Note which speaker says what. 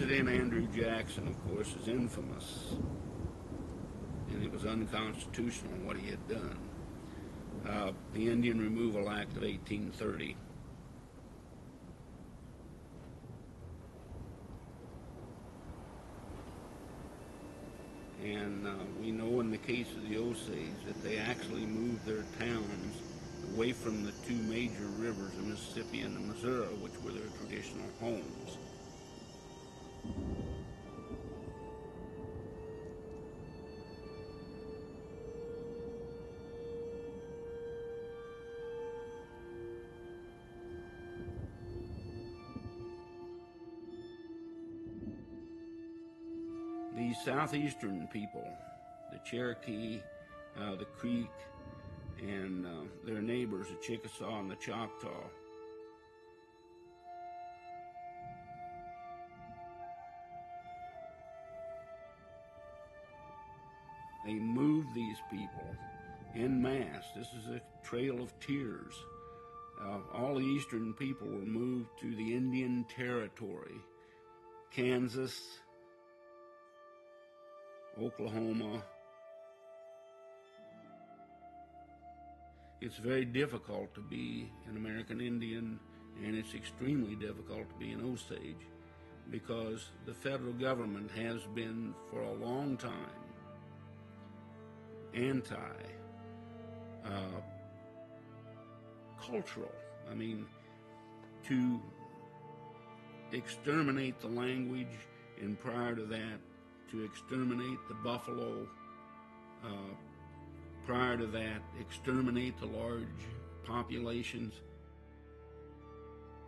Speaker 1: President Andrew Jackson, of course, is infamous, and it was unconstitutional what he had done. The Indian Removal Act of 1830. And we know in the case of the Osage that they actually moved their towns away from the two major rivers, the Mississippi and the Missouri, which were their traditional homes. These southeastern people, the Cherokee, the Creek, and their neighbors, the Chickasaw and the Choctaw, they moved these people en masse. This is a trail of tears. All the eastern people were moved to the Indian Territory, Kansas, Oklahoma. It's very difficult to be an American Indian, and it's extremely difficult to be an Osage, because the federal government has been for a long time anti-cultural. I mean, to exterminate the language, and prior to that, to exterminate the buffalo, prior to that, exterminate the large populations.